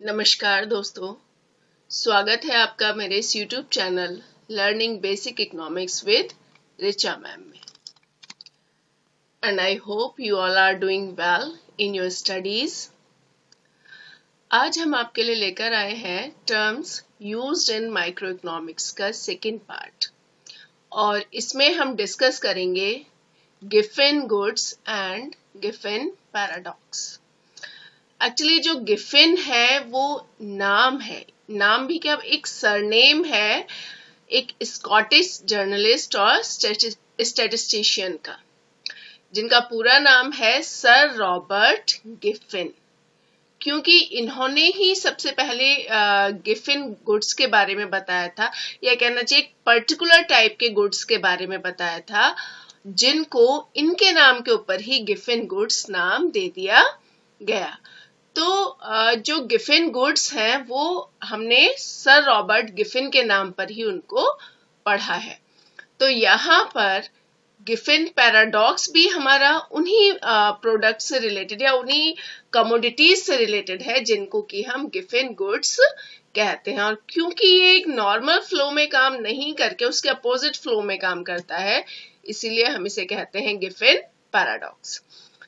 नमस्कार दोस्तों, स्वागत है आपका मेरे इस YouTube channel learning basic economics with Richa ma'am में। And I hope you all are doing well in your studies. आज हम आपके लिए लेकर आए हैं terms used in micro economics का सेकेंड पार्ट, और इसमें हम डिस्कस करेंगे Giffen goods and Giffen paradox. Actually जो गिफिन है वो नाम है, नाम भी क्या, एक सरनेम है एक स्कॉटिश जर्नलिस्ट और स्टैटिस्टिशियन का, जिनका पूरा नाम है सर रॉबर्ट गिफिन। क्योंकि इन्होंने ही सबसे पहले गिफिन गुड्स के बारे में बताया था, या कहना चाहिए एक पर्टिकुलर टाइप के गुड्स के बारे में बताया था, जिनको इनके नाम के ऊपर ही गिफिन गुड्स नाम दे दिया गया। तो जो गिफिन गुड्स हैं वो हमने सर रॉबर्ट गिफिन के नाम पर ही उनको पढ़ा है। तो यहाँ पर गिफिन पैराडॉक्स भी हमारा उन्हीं प्रोडक्ट से रिलेटेड या उन्हीं कमोडिटीज से रिलेटेड है जिनको कि हम गिफिन गुड्स कहते हैं। और क्योंकि ये एक नॉर्मल फ्लो में काम नहीं करके उसके अपोजिट फ्लो में काम करता है, इसीलिए हम इसे कहते हैं गिफिन पैराडॉक्स।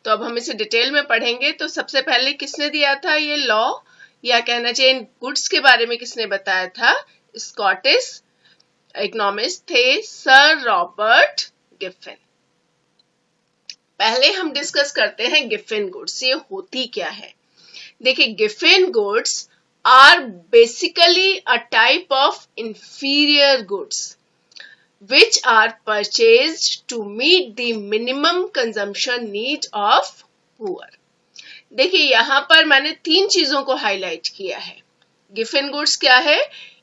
तो अब हम इसे डिटेल में पढ़ेंगे। तो सबसे पहले किसने दिया था ये लॉ, या कहना चाहिए इन गुड्स के बारे में किसने बताया था? स्कॉटिश इकोनॉमिस्ट थे सर रॉबर्ट गिफिन। पहले हम डिस्कस करते हैं गिफिन गुड्स, ये होती क्या है। देखिए, Giffen goods are basically a type of inferior goods which are purchased to meet the minimum consumption need of poor। देखिए, यहाँ पर मैंने तीन चीजों को हाईलाइट किया है। गिफिन गुड्स क्या है?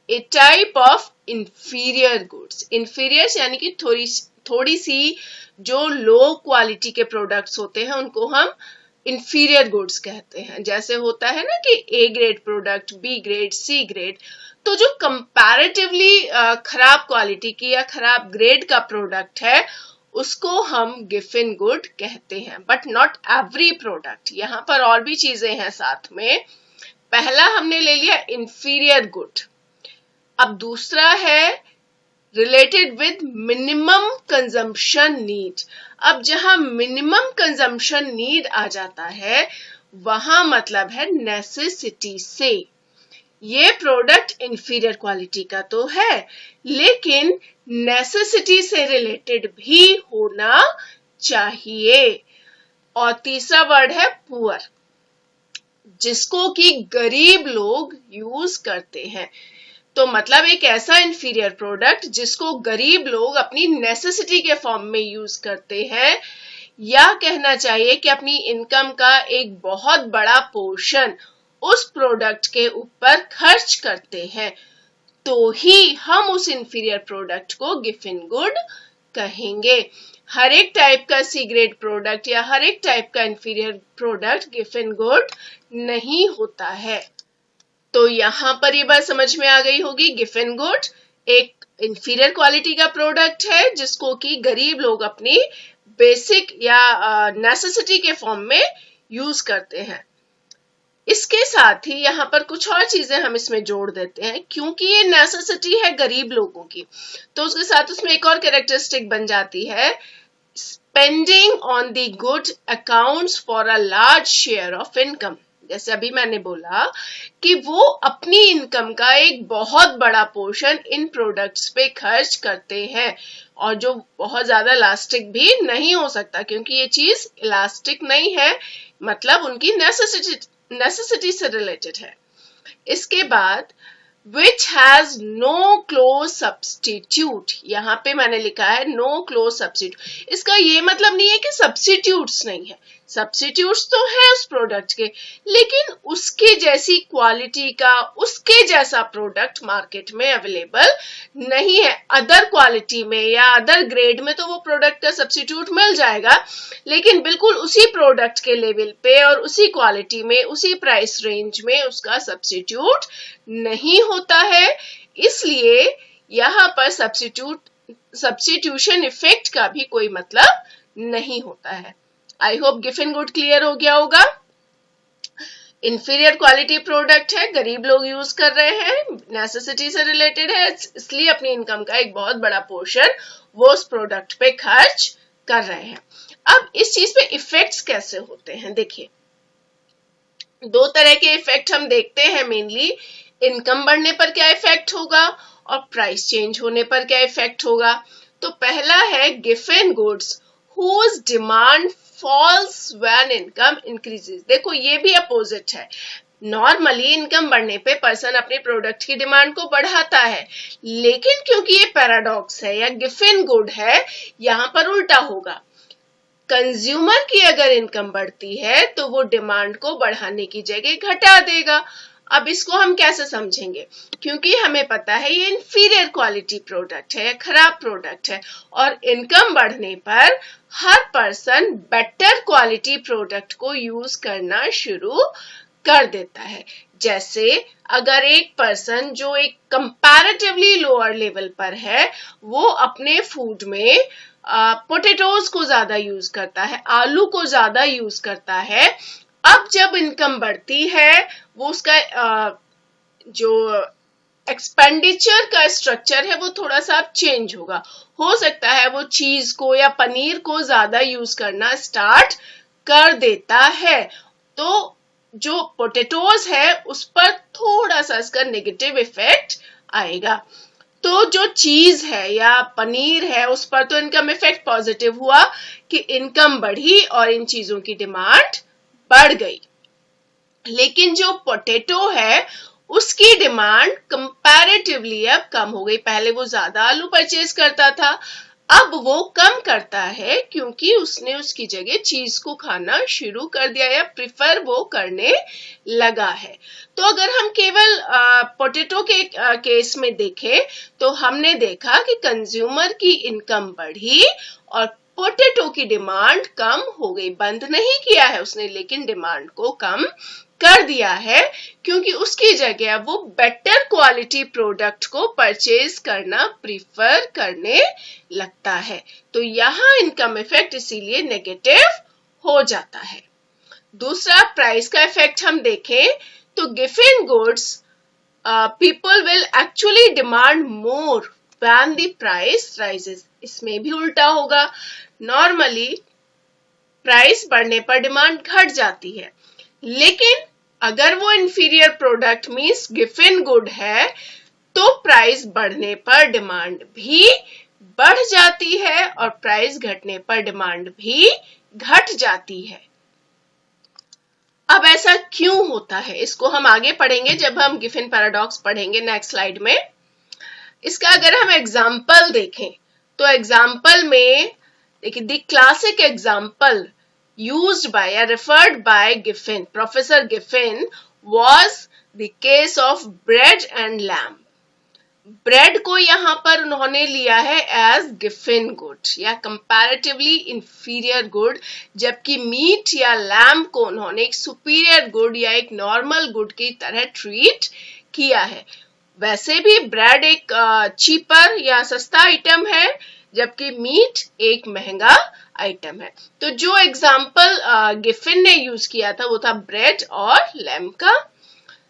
A type of inferior goods. Inferior यानी कि थोड़ी सी जो लो क्वालिटी के प्रोडक्ट्स होते हैं उनको हम इंफीरियर गुड्स कहते हैं। जैसे होता है ना कि A grade product, B grade, C grade. तो जो कंपैरेटिवली खराब क्वालिटी की या खराब ग्रेड का प्रोडक्ट है उसको हम गिफिन गुड कहते हैं, बट नॉट एवरी प्रोडक्ट। यहाँ पर और भी चीजें हैं साथ में। पहला हमने ले लिया इंफीरियर गुड, अब दूसरा है related with minimum consumption need. अब जहां मिनिमम कंजम्पशन नीड आ जाता है वहां मतलब है नेसेसिटी से। ये प्रोडक्ट इंफीरियर क्वालिटी का तो है, लेकिन नेसेसिटी से रिलेटेड भी होना चाहिए। और तीसरा वर्ड है पुअर, जिसको कि गरीब लोग यूज करते हैं। तो मतलब एक ऐसा इंफीरियर प्रोडक्ट जिसको गरीब लोग अपनी नेसेसिटी के फॉर्म में यूज करते हैं, या कहना चाहिए कि अपनी इनकम का एक बहुत बड़ा पोर्शन उस प्रोडक्ट के ऊपर खर्च करते हैं, तो ही हम उस इंफीरियर प्रोडक्ट को गिफिन गुड कहेंगे। हर एक टाइप का सी ग्रेड प्रोडक्ट या हर एक टाइप का इंफीरियर प्रोडक्ट गिफिन गुड नहीं होता है। तो यहाँ पर ये बात समझ में आ गई होगी, गिफिन गुड एक इंफीरियर क्वालिटी का प्रोडक्ट है जिसको कि गरीब लोग अपनी बेसिक या नेसेसिटी के फॉर्म में यूज करते हैं। इसके साथ ही यहाँ पर कुछ और चीजें हम इसमें जोड़ देते हैं, क्योंकि ये नेसेसिटी है गरीब लोगों की, तो उसके साथ उसमें एक और कैरेक्टरिस्टिक बन जाती है, spending on the good accounts for a large share of income. जैसे अभी मैंने बोला कि वो अपनी इनकम का एक बहुत बड़ा पोर्शन इन प्रोडक्ट्स पे खर्च करते हैं, और जो बहुत ज्यादा इलास्टिक भी नहीं हो सकता, क्योंकि ये चीज इलास्टिक नहीं है, मतलब उनकी नेसेसिटी से रिलेटेड है। इसके बाद which has no close substitute, यहाँ पे मैंने लिखा है no close substitute। इसका ये मतलब नहीं है कि सब्स्टिट्यूट्स नहीं है, सब्स्टिट्यूट्स तो है उस प्रोडक्ट के, लेकिन उसके जैसी क्वालिटी का, उसके जैसा प्रोडक्ट मार्केट में अवेलेबल नहीं है। अदर क्वालिटी में या अदर ग्रेड में तो वो प्रोडक्ट का सब्स्टिट्यूट मिल जाएगा, लेकिन बिल्कुल उसी प्रोडक्ट के लेवल पे और उसी क्वालिटी में, उसी प्राइस रेंज में उसका सब्स्टिट्यूट नहीं होता है। इसलिए यहाँ पर सब्स्टिट्यूशन इफेक्ट का भी कोई मतलब नहीं होता है। I hope Giffen good clear हो गया होगा। इंफीरियर क्वालिटी प्रोडक्ट है, गरीब लोग यूज कर रहे हैं, नेसेसिटी से रिलेटेड है, इसलिए अपनी इनकम का एक बहुत बड़ा पोर्शन वो उस प्रोडक्ट पे खर्च कर रहे हैं। अब इस चीज पे इफेक्ट्स कैसे होते हैं, देखिए दो तरह के इफेक्ट हम देखते हैं मेनली। इनकम बढ़ने पर क्या इफेक्ट होगा और प्राइस चेंज होने पर क्या इफेक्ट होगा। तो पहला है Giffen goods whose demand falls when income increases. देखो ये भी अपोजिट है। नॉर्मली इनकम बढ़ने पे पर्सन अपने प्रोडक्ट की डिमांड को बढ़ाता है, लेकिन क्योंकि ये पैराडॉक्स है या गिफन गुड है, यहाँ पर उल्टा होगा। कंज्यूमर की अगर इनकम बढ़ती है तो वो डिमांड को बढ़ाने की जगह घटा देगा। अब इसको हम कैसे समझेंगे, क्योंकि हमें पता है ये इंफीरियर क्वालिटी प्रोडक्ट है या खराब प्रोडक्ट है, और इनकम बढ़ने पर हर पर्सन बेटर क्वालिटी प्रोडक्ट को यूज करना शुरू कर देता है। जैसे अगर एक पर्सन जो एक कंपैरेटिवली लोअर लेवल पर है, वो अपने फूड में पोटैटोज को ज्यादा यूज करता है, आलू को ज्यादा यूज करता है। अब जब इनकम बढ़ती है, वो उसका जो एक्सपेंडिचर का स्ट्रक्चर है वो थोड़ा सा चेंज होगा। हो सकता है वो चीज को या पनीर को ज्यादा यूज करना स्टार्ट कर देता है, तो जो पोटैटोज है उस पर थोड़ा सा इसका नेगेटिव इफेक्ट आएगा। तो जो चीज है या पनीर है उस पर तो इनकम इफेक्ट पॉजिटिव हुआ कि इनकम बढ़ी और इन चीजों की डिमांड बढ़ गई। लेकिन जो पोटैटो है उसकी डिमांड कंपैरेटिवली अब कम हो गई। पहले वो ज्यादा आलू परचेज करता था, अब वो कम करता है क्योंकि उसने उसकी जगह चीज को खाना शुरू कर दिया या प्रिफर वो करने लगा है। तो अगर हम केवल पोटैटो के केस में देखें तो हमने देखा कि कंज्यूमर की इनकम बढ़ी और पोटैटो की डिमांड कम हो गई। बंद नहीं किया है उसने, लेकिन डिमांड को कम कर दिया है क्योंकि उसकी जगह वो बेटर क्वालिटी प्रोडक्ट को परचेज करना प्रीफर करने लगता है। तो यहाँ इनकम इफेक्ट इसीलिए नेगेटिव हो जाता है। दूसरा प्राइस का इफेक्ट हम देखें तो given goods people will actually demand more when the price rises. इसमें भी उल्टा होगा। नॉर्मली प्राइस बढ़ने पर डिमांड घट जाती है, लेकिन अगर वो inferior product means given good है तो प्राइस बढ़ने पर डिमांड भी बढ़ जाती है और प्राइस घटने पर डिमांड भी घट जाती है। अब ऐसा क्यों होता है इसको हम आगे पढ़ेंगे जब हम गिफन पैराडॉक्स पढ़ेंगे नेक्स्ट स्लाइड में। इसका अगर हम एग्जाम्पल देखें तो एग्जाम्पल में देखिए the classic example used by or referred by Giffen, Professor Giffen, was the case of bread and lamb. Bread को यहाँ पर उन्होंने लिया है एज गिफन गुड या कंपैरेटिवली इंफीरियर गुड, जबकि मीट या लैम्ब को उन्होंने एक सुपीरियर गुड या एक नॉर्मल गुड की तरह ट्रीट किया है। वैसे भी ब्रेड एक चीपर या सस्ता आइटम है, जबकि मीट एक महंगा आइटम है। तो जो एग्जाम्पल गिफिन ने यूज किया था वो था ब्रेड और लैम्ब का।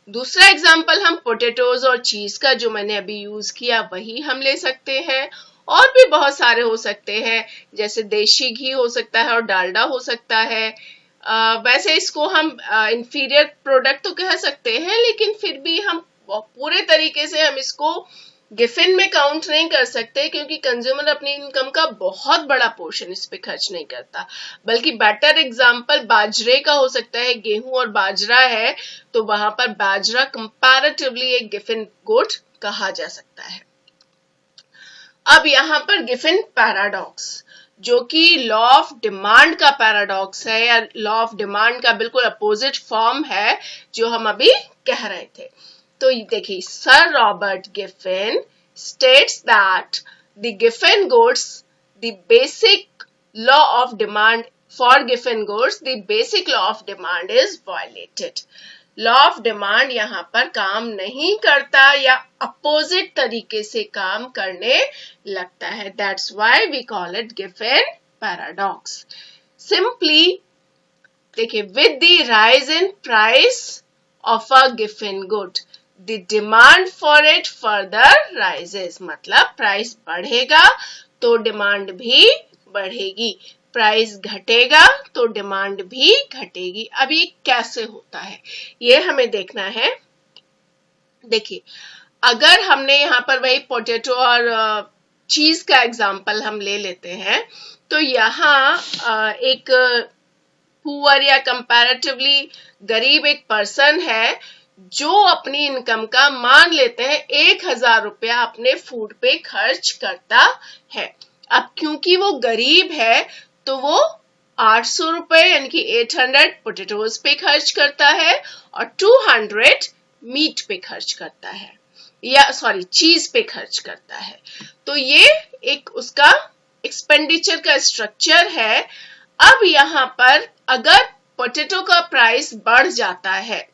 दूसरा एग्जाम्पल हम पोटैटोज और चीज का जो मैंने अभी यूज किया वही हम ले सकते हैं, और भी बहुत सारे हो सकते हैं, जैसे देशी घी हो सकता है और डालडा हो सकता है। वैसे इसको हम इंफीरियर प्रोडक्ट तो कह सकते हैं, लेकिन फिर भी हम पूरे तरीके से हम इसको गिफिन में काउंट नहीं कर सकते क्योंकि कंज्यूमर अपनी इनकम का बहुत बड़ा पोर्शन इस पे खर्च नहीं करता। बल्कि बेटर एग्जांपल बाजरे का हो सकता है, गेहूं और बाजरा है तो वहां पर बाजरा कंपैरेटिवली एक गिफिन गुड कहा जा सकता है। अब यहाँ पर गिफिन पैराडॉक्स जो कि लॉ ऑफ डिमांड का पैराडॉक्स है या लॉ ऑफ डिमांड का बिल्कुल अपोजिट फॉर्म है जो हम अभी कह रहे थे। तो देखिए sir Robert Giffen states that the Giffen goods, the basic law of demand for Giffen goods, the basic law of demand is violated. Law of demand यहाँ पर काम नहीं करता या अपोजिट तरीके से काम करने लगता है। That's why we call it Giffen paradox. Simply देखिए, with the rise in price of a given good the demand for it further rises, मतलब प्राइस बढ़ेगा तो डिमांड भी बढ़ेगी, प्राइस घटेगा तो डिमांड भी घटेगी। अब ये कैसे होता है ये हमें देखना है। देखिए, अगर हमने यहाँ पर वही पोटैटो और चीज का एग्जाम्पल हम ले लेते हैं, तो यहाँ एक पुअर या कंपैरेटिवली गरीब एक पर्सन है जो अपनी इनकम का मान लेते हैं 1,000 रुपया अपने फूड पे खर्च करता है। अब क्योंकि वो गरीब है तो वो 800 रुपए यानी कि 800 पोटैटोज पे खर्च करता है और 200 मीट पे खर्च करता है, या सॉरी चीज पे खर्च करता है। तो ये एक उसका एक्सपेंडिचर का स्ट्रक्चर है। अब यहाँ पर अगर पोटैटो का प्राइस बढ़ जाता है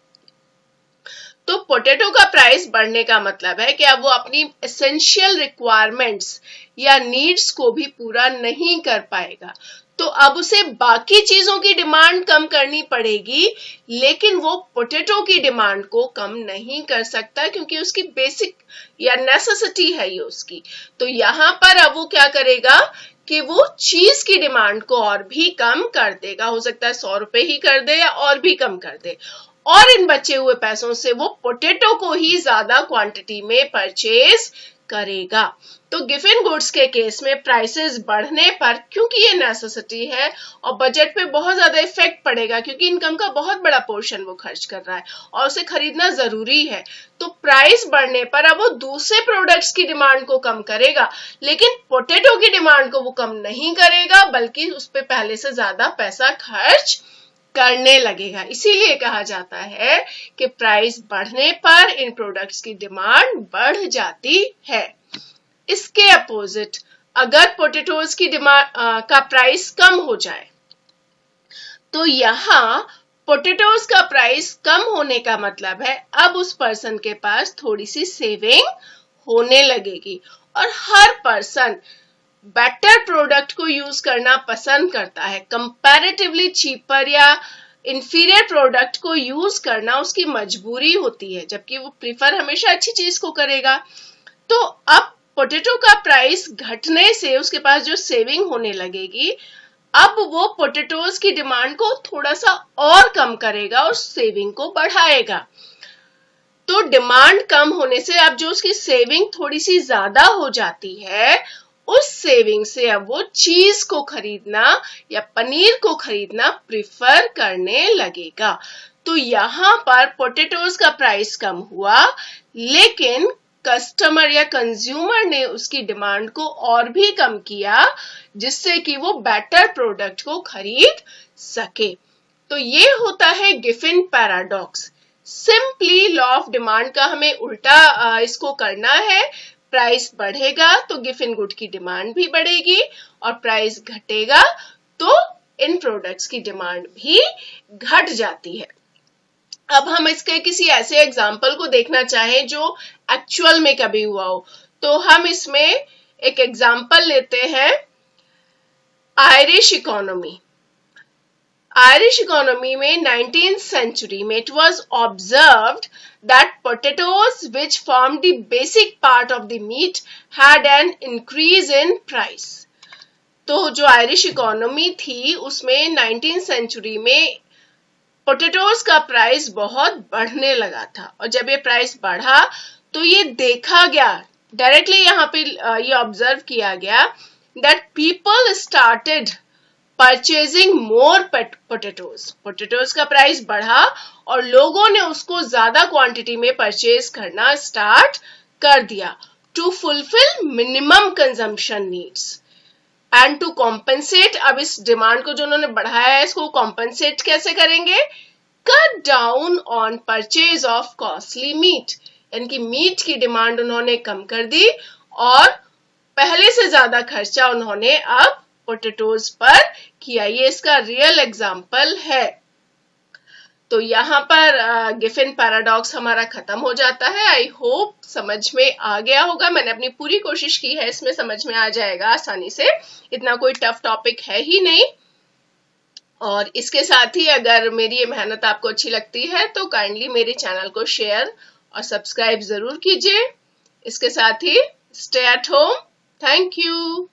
तो पोटैटो का प्राइस बढ़ने का मतलब है कि अब वो अपनी एसेंशियल रिक्वायरमेंट्स या नीड्स को भी पूरा नहीं कर पाएगा, तो अब उसे बाकी चीजों की डिमांड कम करनी पड़ेगी, लेकिन वो पोटैटो की डिमांड को कम नहीं कर सकता क्योंकि उसकी बेसिक या नेसेसिटी है ये उसकी। तो यहाँ पर अब वो क्या करेगा कि वो चीज की डिमांड को और भी कम कर देगा, हो सकता है 100 रुपए ही कर दे या और भी कम कर दे, और इन बचे हुए पैसों से वो पोटैटो को ही ज्यादा क्वांटिटी में परचेज करेगा। तो गिवन गुड्स के केस में प्राइसेस बढ़ने पर, क्योंकि ये नेसेसिटी है और बजट पे बहुत ज्यादा इफेक्ट पड़ेगा क्योंकि इनकम का बहुत बड़ा पोर्शन वो खर्च कर रहा है और उसे खरीदना जरूरी है, तो प्राइस बढ़ने पर अब वो दूसरे प्रोडक्ट्स की डिमांड को कम करेगा, लेकिन पोटैटो की डिमांड को वो कम नहीं करेगा बल्कि उस पर पहले से ज्यादा पैसा खर्च करने लगेगा। इसीलिए कहा जाता है कि प्राइस बढ़ने पर इन प्रोडक्ट्स की डिमांड बढ़ जाती है। इसके अपोजिट अगर पोटैटोज की डिमांड का प्राइस कम हो जाए तो यहाँ पोटैटोज का प्राइस कम होने का मतलब है अब उस पर्सन के पास थोड़ी सी सेविंग होने लगेगी, और हर पर्सन बेटर प्रोडक्ट को यूज करना पसंद करता है। कंपैरेटिवली चीपर या इंफीरियर प्रोडक्ट को यूज करना उसकी मजबूरी होती है, जबकि वो प्रीफर हमेशा अच्छी चीज को करेगा। तो अब पोटैटो का प्राइस घटने से उसके पास जो सेविंग होने लगेगी, अब वो पोटैटोज की डिमांड को थोड़ा सा और कम करेगा और सेविंग को बढ़ाएगा। तो डिमांड कम होने से अब जो उसकी सेविंग थोड़ी सी ज्यादा हो जाती है, उस सेविंग से अब वो चीज को खरीदना या पनीर को खरीदना प्रिफर करने लगेगा। तो यहाँ पर पोटैटोज का प्राइस कम हुआ, लेकिन कस्टमर या कंज्यूमर ने उसकी डिमांड को और भी कम किया जिससे कि वो बेटर प्रोडक्ट को खरीद सके। तो ये होता है given paradox. Simply law of demand का हमें उल्टा इसको करना है। प्राइस बढ़ेगा तो गिवन गुड की डिमांड भी बढ़ेगी और प्राइस घटेगा तो इन प्रोडक्ट्स की डिमांड भी घट जाती है। अब हम इसके किसी ऐसे एग्जाम्पल को देखना चाहें जो एक्चुअल में कभी हुआ हो, तो हम इसमें एक एग्जाम्पल लेते हैं आयरिश इकोनॉमी। आयरिश इकोनॉमी में 19th century में it was observed that potatoes which formed the basic part of the meat had an increase in price। तो जो आयरिश इकोनॉमी थी उसमें 19th century में पोटैटोज का प्राइस बहुत बढ़ने लगा था, और जब ये प्राइस बढ़ा तो ये देखा गया, डायरेक्टली यहाँ पे ये ऑब्जर्व किया गया that people started purchasing more potatoes. Potatoes का प्राइस बढ़ा और लोगों ने उसको ज्यादा क्वांटिटी में परचेज करना स्टार्ट कर दिया to fulfil minimum consumption needs and to compensate. अब इस डिमांड को जो उन्होंने बढ़ाया है इसको कॉम्पेंसेट कैसे करेंगे? Cut down on purchase of costly meat, यानी कि मीट की डिमांड उन्होंने कम कर दी और पहले से ज्यादा खर्चा उन्होंने अब पोटैटोज पर किया। ये इसका रियल एग्जाम्पल है। तो यहाँ पर गिवन पैराडॉक्स हमारा खत्म हो जाता है। आई होप समझ में आ गया होगा। मैंने अपनी पूरी कोशिश की है, इसमें समझ में आ जाएगा आसानी से, इतना कोई टफ टॉपिक है ही नहीं। और इसके साथ ही अगर मेरी ये मेहनत आपको अच्छी लगती है तो काइंडली मेरे चैनल को शेयर और सब्सक्राइब जरूर कीजिए। इसके साथ ही stay at home. Thank you.